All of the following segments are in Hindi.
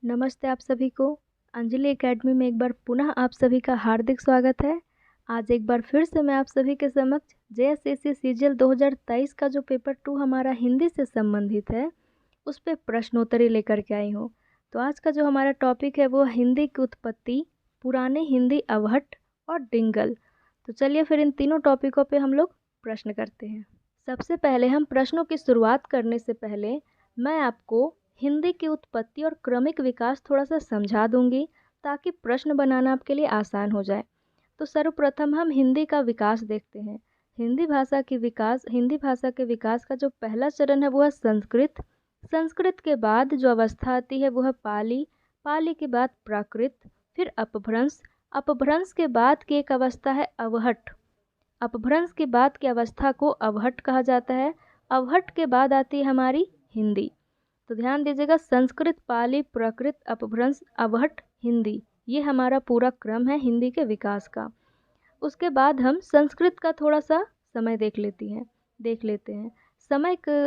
नमस्ते आप सभी को। अंजलि एकेडमी में एक बार पुनः आप सभी का हार्दिक स्वागत है। आज एक बार फिर से मैं आप सभी के समक्ष जेएसएससी सीजीएल 2023 का जो पेपर 2 हमारा हिंदी से संबंधित है उस पे प्रश्नोत्तरी लेकर के आई हूँ। तो आज का जो हमारा टॉपिक है वो हिंदी की उत्पत्ति, पुराने हिंदी अवहट्ठ और डिंगल। तो चलिए फिर इन तीनों टॉपिकों पे हम लोग प्रश्न करते हैं। सबसे पहले हम प्रश्नों की शुरुआत करने से पहले मैं आपको हिंदी की उत्पत्ति और क्रमिक विकास थोड़ा सा समझा दूंगी ताकि प्रश्न बनाना आपके लिए आसान हो जाए। तो सर्वप्रथम हम हिंदी का विकास देखते हैं। हिंदी भाषा के विकास का जो पहला चरण है वो है संस्कृत। संस्कृत के बाद जो अवस्था आती है वो है पाली। पाली के बाद प्राकृत, फिर अपभ्रंश। अपभ्रंश के बाद की एक अवस्था है अवहट्ठ। अपभ्रंश के बाद की अवस्था को अवहट्ठ कहा जाता है। अवहट्ठ के बाद आती है हमारी हिंदी। तो ध्यान दीजिएगा, संस्कृत, पाली, प्राकृत, अपभ्रंश, अवहट्ठ, हिंदी, ये हमारा पूरा क्रम है हिंदी के विकास का। उसके बाद हम संस्कृत का थोड़ा सा समय देख लेते हैं।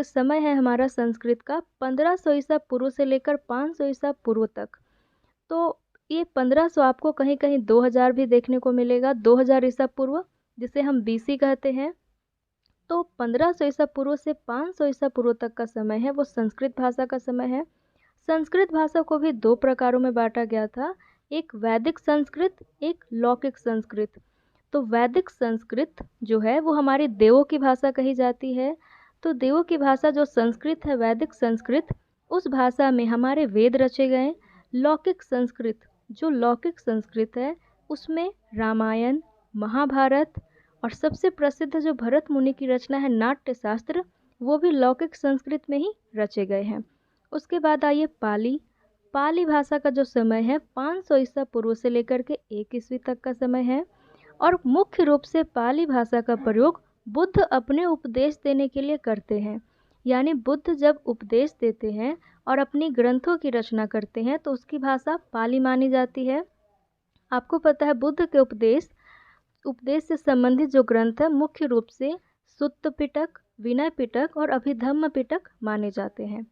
समय है हमारा संस्कृत का 1500 ईसा पूर्व से लेकर 500 ईसा पूर्व तक। तो ये 1500 आपको कहीं कहीं 2000 भी देखने को मिलेगा, 2000 ईसा पूर्व, जिसे हम बीसी कहते हैं। तो 1500 ईसा पूर्व से 500 ईसा पूर्व तक का समय है वो संस्कृत भाषा का समय है। संस्कृत भाषा को भी दो प्रकारों में बांटा गया था, एक वैदिक संस्कृत, एक लौकिक संस्कृत। तो वैदिक संस्कृत जो है वो हमारी देवों की भाषा कही जाती है। तो देवों की भाषा जो संस्कृत है, वैदिक संस्कृत, उस भाषा में हमारे वेद रचे गए। लौकिक संस्कृत है उसमें रामायण, महाभारत और सबसे प्रसिद्ध जो भरत मुनि की रचना है नाट्य शास्त्र, वो भी लौकिक संस्कृत में ही रचे गए हैं। उसके बाद आइए पाली। पाली भाषा का जो समय है 500 ईसा पूर्व से लेकर के 1 ईस्वी तक का समय है। और मुख्य रूप से पाली भाषा का प्रयोग बुद्ध अपने उपदेश देने के लिए करते हैं। यानी बुद्ध जब उपदेश देते हैं और अपनी ग्रंथों की रचना करते हैं तो उसकी भाषा पाली मानी जाती है। आपको पता है बुद्ध के उपदेश से संबंधित जो ग्रंथ है मुख्य रूप से सुत्त पिटक, विनय पिटक और अभिधम्म पिटक माने जाते हैं।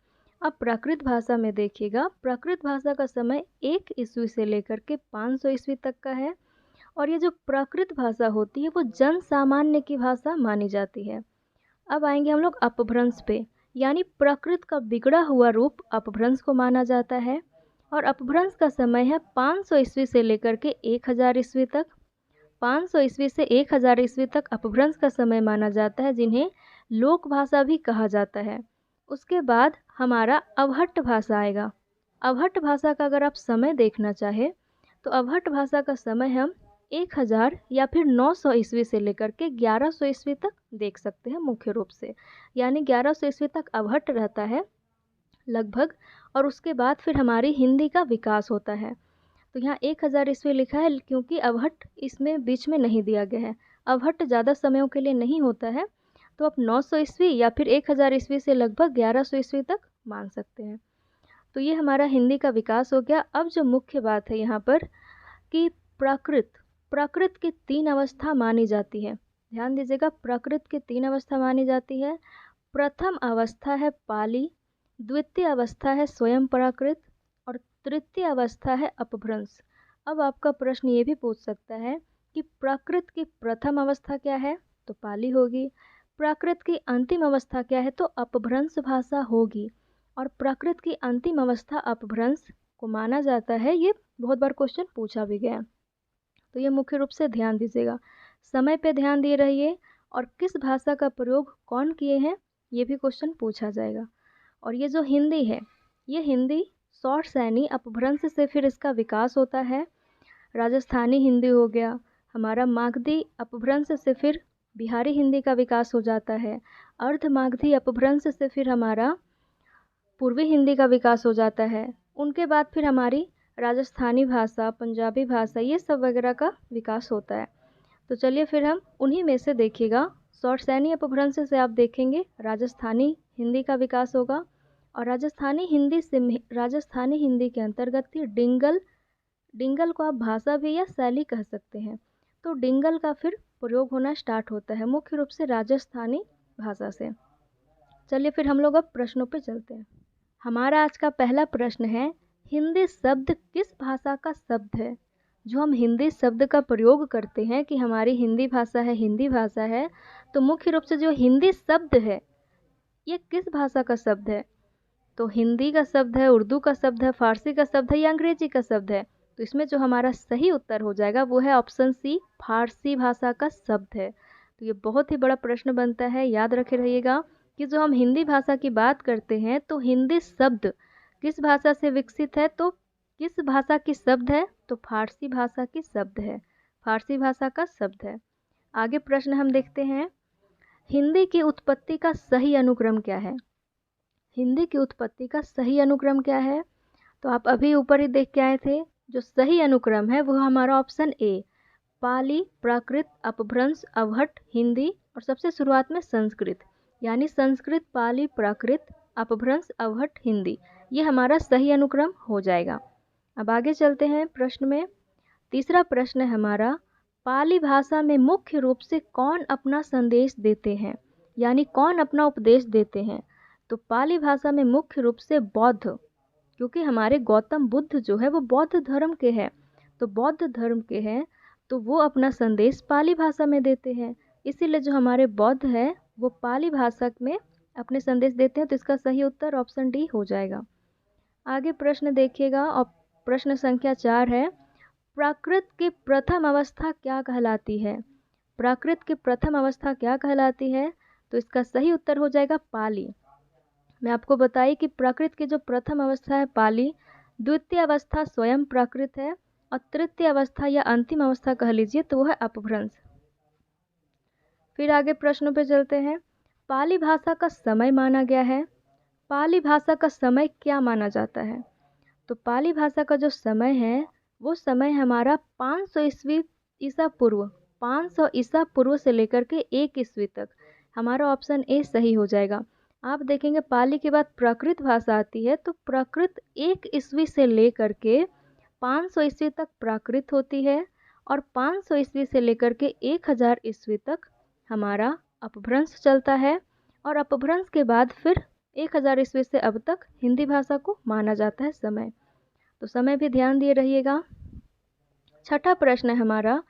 अब प्राकृत भाषा में देखिएगा, प्राकृत भाषा का समय 1 ईस्वी से लेकर के 500 ईस्वी तक का है। और ये जो प्राकृत भाषा होती है वो जन सामान्य की भाषा मानी जाती है। अब आएंगे हम लोग अपभ्रंश पे, यानी प्राकृत का बिगड़ा हुआ रूप अपभ्रंश को माना जाता है। और अपभ्रंश का समय है 500 ईस्वी से लेकर के 1000 ईस्वी तक। 500 ईस्वी से 1000 ईस्वी तक अपभ्रंश का समय माना जाता है, जिन्हें लोक भाषा भी कहा जाता है। उसके बाद हमारा अवहट्ठ भाषा आएगा। अवहट्ठ भाषा का अगर आप समय देखना चाहे तो अवहट्ठ भाषा का समय हम 1000 या फिर 900 ईस्वी से लेकर के 1100 ईस्वी तक देख सकते हैं मुख्य रूप से। यानी 1100 ईस्वी तक अवहट्ठ रहता है लगभग। और उसके बाद फिर हमारी हिंदी का विकास होता है। तो यहाँ 1000 ईस्वी लिखा है क्योंकि अवहट्ठ इसमें बीच में नहीं दिया गया है। अवहट्ठ ज़्यादा समयों के लिए नहीं होता है, तो आप 900 ईस्वी या फिर 1000 ईस्वी से लगभग 1100 ईस्वी तक मान सकते हैं। तो ये हमारा हिंदी का विकास हो गया। अब जो मुख्य बात है यहाँ पर कि प्राकृत की 3 अवस्था मानी जाती है। ध्यान दीजिएगा, प्राकृत की 3 अवस्था मानी जाती है। प्रथम अवस्था है पाली, द्वितीय अवस्था है स्वयं प्राकृत और तृतीय अवस्था है अपभ्रंश। अब आपका प्रश्न ये भी पूछ सकता है कि प्राकृत की प्रथम अवस्था क्या है, तो पाली होगी। प्राकृत की अंतिम अवस्था क्या है, तो अपभ्रंश भाषा होगी। और प्राकृत की अंतिम अवस्था अपभ्रंश को माना जाता है। ये बहुत बार क्वेश्चन पूछा भी गया, तो ये मुख्य रूप से ध्यान दीजिएगा। समय पे ध्यान दिए रहिए और किस भाषा का प्रयोग कौन किए हैं ये भी क्वेश्चन पूछा जाएगा। और ये जो हिंदी है, ये हिंदी शॉर्ट सैनी अपभ्रंश से फिर इसका विकास होता है। राजस्थानी हिंदी हो गया हमारा, मागधी अपभ्रंश से फिर बिहारी हिंदी का विकास हो जाता है। अर्ध मागधी अपभ्रंश से फिर हमारा पूर्वी हिंदी का विकास हो जाता है। उनके बाद फिर हमारी राजस्थानी भाषा, पंजाबी भाषा, ये सब वगैरह का विकास होता है। तो चलिए फिर हम उन्हीं में से देखिएगा। शॉर्ट सैनी अपभ्रंश से आप देखेंगे राजस्थानी हिंदी का विकास होगा। और राजस्थानी हिंदी के अंतर्गत थी डिंगल। डिंगल को आप भाषा भी या शैली कह सकते हैं। तो डिंगल का फिर प्रयोग होना स्टार्ट होता है मुख्य रूप से राजस्थानी भाषा से। चलिए फिर हम लोग अब प्रश्नों पे चलते हैं। हमारा आज का पहला प्रश्न है, हिंदी शब्द किस भाषा का शब्द है? जो हम हिंदी शब्द का प्रयोग करते हैं कि हमारी हिंदी भाषा है, हिंदी भाषा है, तो मुख्य रूप से जो हिंदी शब्द है ये किस भाषा का शब्द है? तो हिंदी का शब्द है, उर्दू का शब्द है, फारसी का शब्द है या अंग्रेजी का शब्द है? तो इसमें जो हमारा सही उत्तर हो जाएगा वो है ऑप्शन सी, फारसी भाषा का शब्द है। तो ये बहुत ही बड़ा प्रश्न बनता है, याद रखे रहिएगा कि जो हम हिंदी भाषा की बात करते हैं तो हिंदी शब्द किस भाषा से विकसित है, तो किस भाषा की शब्द है? तो फारसी भाषा की शब्द है, फारसी भाषा का शब्द है। आगे प्रश्न हम देखते हैं, हिंदी की उत्पत्ति का सही अनुक्रम क्या है? हिंदी की उत्पत्ति का सही अनुक्रम क्या है? तो आप अभी ऊपर ही देख के आए थे, जो सही अनुक्रम है वो हमारा ऑप्शन ए, पाली, प्राकृत, अपभ्रंश, अवहट, हिंदी और सबसे शुरुआत में संस्कृत, यानी संस्कृत, पाली, प्राकृत, अपभ्रंश, अवहट, हिंदी, ये हमारा सही अनुक्रम हो जाएगा। अब आगे चलते हैं प्रश्न में। तीसरा प्रश्न है हमारा, पाली भाषा में मुख्य रूप से कौन अपना संदेश देते हैं, यानी कौन अपना उपदेश देते हैं? तो पाली भाषा में मुख्य रूप से बौद्ध, क्योंकि हमारे गौतम बुद्ध जो है वो बौद्ध धर्म के हैं, तो बौद्ध धर्म के हैं तो वो अपना संदेश पाली भाषा में देते हैं, इसीलिए जो हमारे बौद्ध है वो पाली भाषा में अपने संदेश देते हैं। तो इसका सही उत्तर ऑप्शन डी हो जाएगा। आगे प्रश्न देखिएगा और प्रश्न संख्या 4 है, प्राकृत की प्रथम अवस्था क्या कहलाती है? प्राकृत की प्रथम अवस्था क्या कहलाती है? तो इसका सही उत्तर हो जाएगा पाली। मैं आपको बताई कि प्राकृत की जो प्रथम अवस्था है पाली, द्वितीय अवस्था स्वयं प्राकृत है और तृतीय अवस्था या अंतिम अवस्था कह लीजिए तो वो है अपभ्रंश। फिर आगे प्रश्नों पे चलते हैं, पाली भाषा का समय माना गया है, पाली भाषा का समय क्या माना जाता है? तो पाली भाषा का जो समय है वो समय हमारा 500 ईस्वी ईसा पूर्व, 500 ईसा पूर्व से लेकर के 1 ईस्वी तक, हमारा ऑप्शन ए सही हो जाएगा। आप देखेंगे पाली के बाद प्राकृत भाषा आती है, तो प्राकृत 1 ईस्वी से लेकर के 500 ईस्वी तक प्राकृत होती है और 500 ईस्वी से लेकर के 1000 ईस्वी तक हमारा अपभ्रंश चलता है और अपभ्रंश के बाद फिर 1000 ईस्वी से अब तक हिंदी भाषा को माना जाता है समय। तो समय भी ध्यान दिए रहिएगा। छठा प्रश्न है हमारा,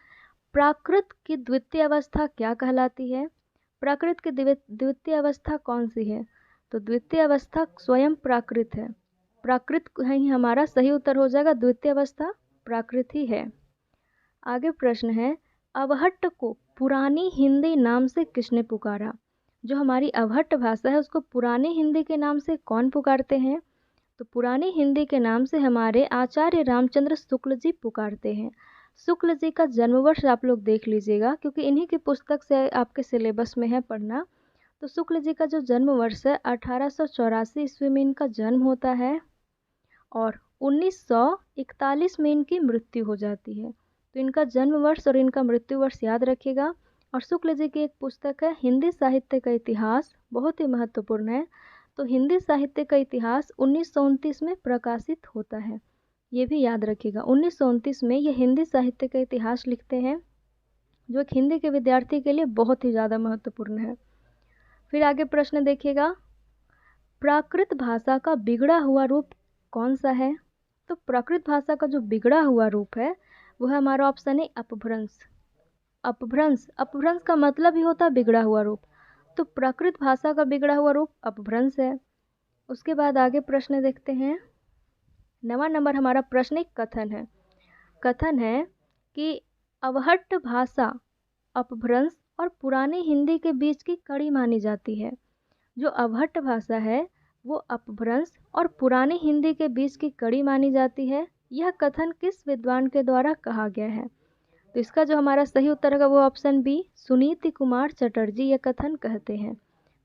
प्राकृत की द्वितीय अवस्था क्या कहलाती है? प्राकृत की द्वितीय अवस्था कौन सी है? तो द्वितीय अवस्था स्वयं प्राकृत है, प्राकृत ही हमारा सही उत्तर हो जाएगा, द्वितीय अवस्था प्राकृत ही है। आगे प्रश्न है, अवहट्ट को पुरानी हिंदी नाम से किसने पुकारा? जो हमारी अवहट्ट भाषा है उसको पुरानी हिंदी के नाम से कौन पुकारते हैं? तो पुरानी हिंदी के नाम से हमारे आचार्य रामचंद्र शुक्ल जी पुकारते हैं। शुक्ल जी का जन्म वर्ष आप लोग देख लीजिएगा, क्योंकि इन्हीं की पुस्तक से आपके सिलेबस में है पढ़ना। तो शुक्ल जी का जो जन्म वर्ष है 1884 ईस्वी में इनका जन्म होता है और 1941 में इनकी मृत्यु हो जाती है। तो इनका जन्म वर्ष और इनका मृत्यु वर्ष याद रखिएगा। और शुक्ल जी की एक पुस्तक है हिंदी साहित्य का इतिहास, बहुत ही महत्वपूर्ण है। तो हिंदी साहित्य का इतिहास 1929 में प्रकाशित होता है, ये भी याद रखिएगा। 1929 में ये हिंदी साहित्य का इतिहास लिखते हैं, जो एक हिंदी के विद्यार्थी के लिए बहुत ही ज़्यादा महत्वपूर्ण है। फिर आगे प्रश्न देखिएगा, प्राकृत भाषा का बिगड़ा हुआ रूप कौन सा है? तो प्राकृत भाषा का जो बिगड़ा हुआ रूप है वो है हमारा ऑप्शन है अपभ्रंश। अपभ्रंश, अपभ्रंश का मतलब ही होता है बिगड़ा हुआ रूप, तो प्राकृत भाषा का बिगड़ा हुआ रूप अपभ्रंश है। उसके बाद आगे प्रश्न देखते हैं, 9वां नंबर हमारा प्रश्न एक कथन है। कथन है कि अवहट्ट भाषा अपभ्रंश और पुरानी हिंदी के बीच की कड़ी मानी जाती है। जो अवहट्ट भाषा है वो अपभ्रंश और पुरानी हिंदी के बीच की कड़ी मानी जाती है। यह कथन किस विद्वान के द्वारा कहा गया है? तो इसका जो हमारा सही उत्तर है वो ऑप्शन बी, सुनीति कुमार चटर्जी यह कथन कहते हैं।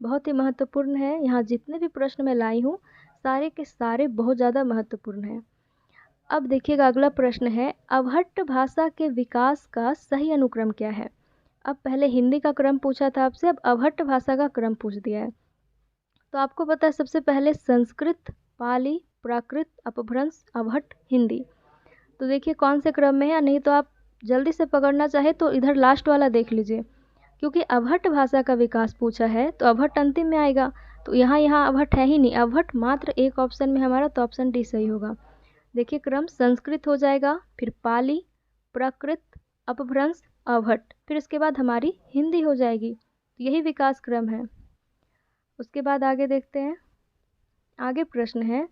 बहुत ही महत्वपूर्ण है, यहाँ जितने भी प्रश्न मैं लाई हूँ सारे के सारे बहुत ज़्यादा महत्वपूर्ण हैं। अब देखिएगा अगला प्रश्न है, अवहट्ट भाषा के विकास का सही अनुक्रम क्या है? अब पहले हिंदी का क्रम पूछा था आपसे, अब अवहट्ट भाषा का क्रम पूछ दिया है। तो आपको पता है सबसे पहले संस्कृत, पाली, प्राकृत, अपभ्रंश, अवहट्ट, हिंदी। तो देखिए कौन से क्रम में है, नहीं तो आप जल्दी से पकड़ना चाहे तो इधर लास्ट वाला देख लीजिए, क्योंकि अवहट्ट भाषा का विकास पूछा है तो अवहट्ट अंतिम में आएगा। तो यहाँ अवहट्ट है ही नहीं, अवहट्ट मात्र एक ऑप्शन में हमारा, तो ऑप्शन डी सही होगा। देखिए क्रम, संस्कृत हो जाएगा, फिर पाली, प्राकृत, अपभ्रंश, अवहट, फिर इसके बाद हमारी हिंदी हो जाएगी। तो यही विकास क्रम है। उसके बाद आगे देखते हैं। आगे प्रश्न है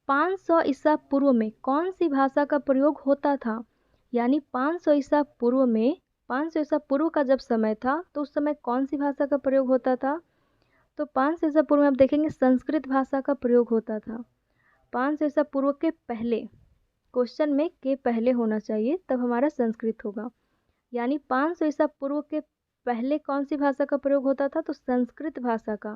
500 ईसा पूर्व में कौन सी भाषा का प्रयोग होता था? यानी 500 ईसा पूर्व में, 500 ईसा पूर्व का जब समय था तो उस समय कौन सी भाषा का प्रयोग होता था? तो 500 ईसा पूर्व में आप देखेंगे संस्कृत भाषा का प्रयोग होता था। 500 ईसा पूर्व के पहले, क्वेश्चन में के पहले होना चाहिए, तब हमारा संस्कृत होगा। यानी 500 ईसा पूर्व के पहले कौन सी भाषा का प्रयोग होता था? तो संस्कृत भाषा का,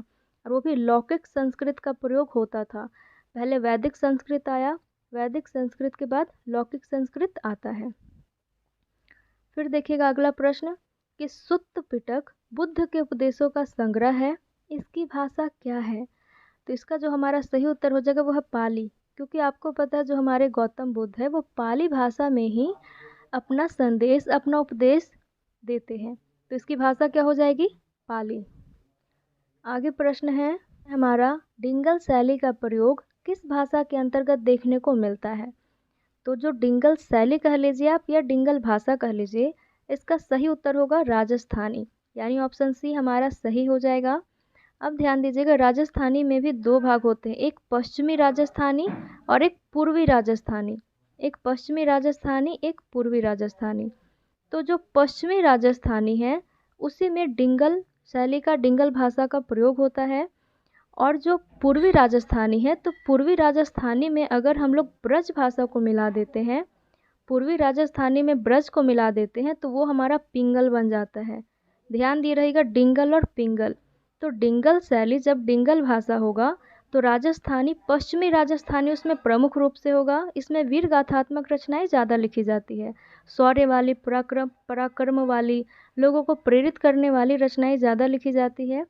और वो भी लौकिक संस्कृत का प्रयोग होता था। पहले वैदिक संस्कृत आया, वैदिक संस्कृत के बाद लौकिक संस्कृत आता है। फिर देखिएगा अगला प्रश्न कि सुत्त पिटक बुद्ध के उपदेशों का संग्रह है, इसकी भाषा क्या है? तो इसका जो हमारा सही उत्तर हो जाएगा वो है पाली, क्योंकि आपको पता है जो हमारे गौतम बुद्ध है वो पाली भाषा में ही अपना संदेश, अपना उपदेश देते हैं। तो इसकी भाषा क्या हो जाएगी? पाली। आगे प्रश्न है हमारा डिंगल शैली का प्रयोग किस भाषा के अंतर्गत देखने को मिलता है? तो जो डिंगल शैली कह लीजिए आप या डिंगल भाषा कह लीजिए, इसका सही उत्तर होगा राजस्थानी, यानी ऑप्शन सी हमारा सही हो जाएगा। अब ध्यान दीजिएगा, राजस्थानी में भी दो भाग होते हैं, एक पश्चिमी राजस्थानी और एक पूर्वी राजस्थानी। एक पश्चिमी राजस्थानी, एक पूर्वी राजस्थानी। तो जो पश्चिमी राजस्थानी है उसी में डिंगल शैली का, डिंगल भाषा का प्रयोग होता है। और जो पूर्वी राजस्थानी है, तो पूर्वी राजस्थानी में अगर हम लोग ब्रज भाषा को मिला देते हैं, पूर्वी राजस्थानी में ब्रज को मिला देते हैं, तो वो हमारा पिंगल बन जाता है। ध्यान दिए रहिएगा, डिंगल और पिंगल। तो डिंगल शैली जब डिंगल भाषा होगा तो राजस्थानी, पश्चिमी राजस्थानी उसमें प्रमुख रूप से होगा। इसमें वीर गाथात्मक रचनाएं ज़्यादा लिखी जाती है, शौर्य वाली, पराक्रम वाली, लोगों को प्रेरित करने वाली रचनाएं ज़्यादा लिखी जाती है।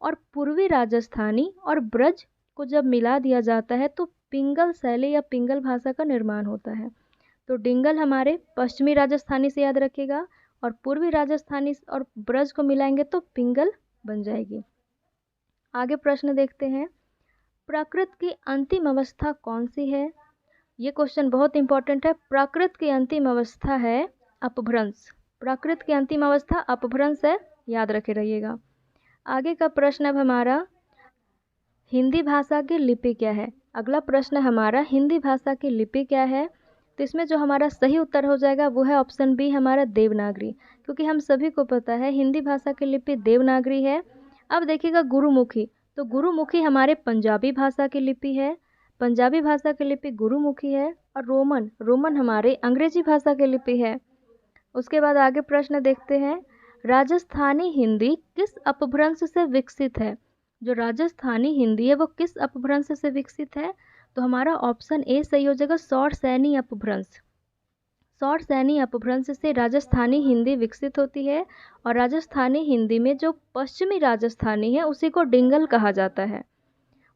और पूर्वी राजस्थानी और ब्रज को जब मिला दिया जाता है तो पिंगल शैली या पिंगल भाषा का निर्माण होता है। तो डिंगल हमारे पश्चिमी राजस्थानी से याद रखिएगा, और पूर्वी राजस्थानी और ब्रज को मिलाएंगे तो पिंगल बन जाएगी। आगे प्रश्न देखते हैं, प्राकृत की अंतिम अवस्था कौन सी है? ये क्वेश्चन बहुत इंपॉर्टेंट है। प्राकृत की अंतिम अवस्था है अपभ्रंश। प्राकृत की अंतिम अवस्था अपभ्रंश है, याद रखे रहिएगा। आगे का प्रश्न अब हमारा हिंदी भाषा की लिपि क्या है? अगला प्रश्न हमारा हिंदी भाषा की लिपि क्या है? तो इसमें जो हमारा सही उत्तर हो जाएगा वो है ऑप्शन बी हमारा देवनागरी, क्योंकि हम सभी को पता है हिंदी भाषा की लिपि देवनागरी है। अब देखिएगा गुरुमुखी, तो गुरुमुखी हमारे पंजाबी भाषा की लिपि है, पंजाबी भाषा की लिपि गुरुमुखी है। और रोमन हमारे अंग्रेजी भाषा की लिपि है। उसके बाद आगे प्रश्न देखते हैं, राजस्थानी हिंदी किस अपभ्रंश से विकसित है? जो राजस्थानी हिंदी है वो किस अपभ्रंश से विकसित है? तो हमारा ऑप्शन ए सही हो जाएगा, सौरसैनी अपभ्रंश। सौरसैनी अपभ्रंश से राजस्थानी हिंदी विकसित होती है। और राजस्थानी हिंदी में जो पश्चिमी राजस्थानी है उसी को डिंगल कहा जाता है,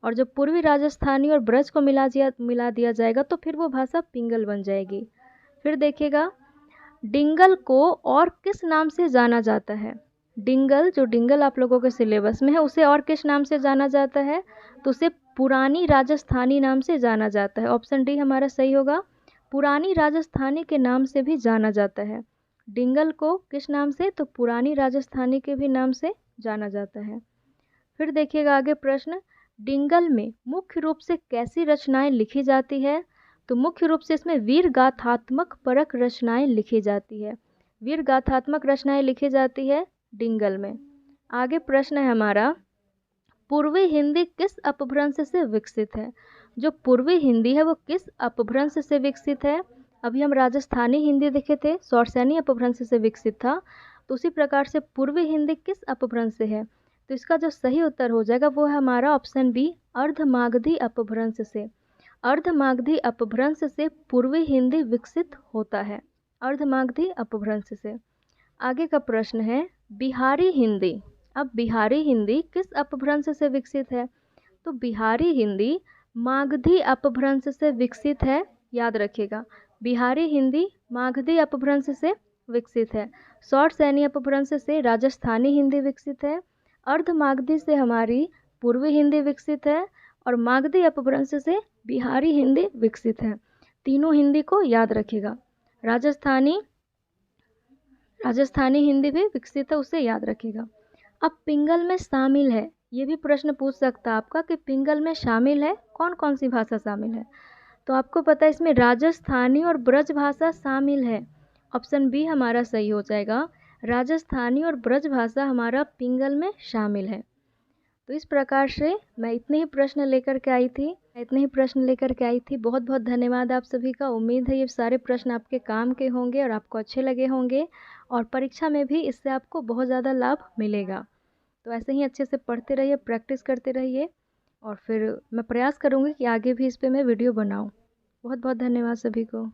और जो पूर्वी राजस्थानी और ब्रज को मिला दिया जाएगा तो फिर वो भाषा पिंगल बन जाएगी। फिर देखिएगा, डिंगल को और किस नाम से जाना जाता है? डिंगल, जो डिंगल आप लोगों के सिलेबस में है, उसे और किस नाम से जाना जाता है? तो उसे पुरानी राजस्थानी नाम से जाना जाता है। ऑप्शन डी हमारा सही होगा, पुरानी राजस्थानी के नाम से भी जाना जाता है। डिंगल को किस नाम से? तो पुरानी राजस्थानी के भी नाम से जाना जाता है। फिर देखिएगा आगे प्रश्न, डिंगल में मुख्य रूप से कैसी रचनाएं लिखी जाती है? तो मुख्य रूप से इसमें वीर गाथात्मक परक रचनाएं लिखी जाती है, वीर गाथात्मक रचनाएं लिखी जाती है डिंगल में। आगे प्रश्न है हमारा, पूर्वी हिंदी किस अपभ्रंश से विकसित है? जो पूर्वी हिंदी है वो किस अपभ्रंश से विकसित है? अभी हम राजस्थानी हिंदी देखे थे, सौरसैनी अपभ्रंश से विकसित था, तो उसी प्रकार से पूर्वी हिंदी किस अपभ्रंश से है? तो इसका जो सही उत्तर हो जाएगा वो है हमारा ऑप्शन बी, अर्धमागधी अपभ्रंश से। अर्धमागधी अपभ्रंश से पूर्वी हिंदी विकसित होता है, अर्धमागधी अपभ्रंश से। आगे का प्रश्न है, बिहारी हिंदी। अब बिहारी हिंदी किस अपभ्रंश से विकसित है? तो बिहारी हिंदी मागधी अपभ्रंश से विकसित है, याद रखिएगा, बिहारी हिंदी मागधी अपभ्रंश से विकसित है। सौरसैनी अपभ्रंश से राजस्थानी हिंदी विकसित है, अर्धमागधी से हमारी पूर्वी हिंदी विकसित है, और मागधी अपभ्रंश से बिहारी हिंदी विकसित है। तीनों हिंदी को याद रखेगा। राजस्थानी राजस्थानी हिंदी भी विकसित है, उसे याद रखेगा। अब पिंगल में शामिल है, ये भी प्रश्न पूछ सकता है आपका कि पिंगल में शामिल है कौन कौन सी भाषा शामिल है। तो आपको पता है इसमें राजस्थानी और ब्रज भाषा शामिल है। ऑप्शन बी हमारा सही हो जाएगा, राजस्थानी और ब्रज भाषा हमारा पिंगल में शामिल है। तो इस प्रकार से मैं इतने ही प्रश्न लेकर के आई थी। बहुत बहुत धन्यवाद आप सभी का। उम्मीद है ये सारे प्रश्न आपके काम के होंगे और आपको अच्छे लगे होंगे, और परीक्षा में भी इससे आपको बहुत ज़्यादा लाभ मिलेगा। तो ऐसे ही अच्छे से पढ़ते रहिए, प्रैक्टिस करते रहिए, और फिर मैं प्रयास करूँगी कि आगे भी इस पे मैं वीडियो बनाऊँ। बहुत बहुत धन्यवाद सभी को।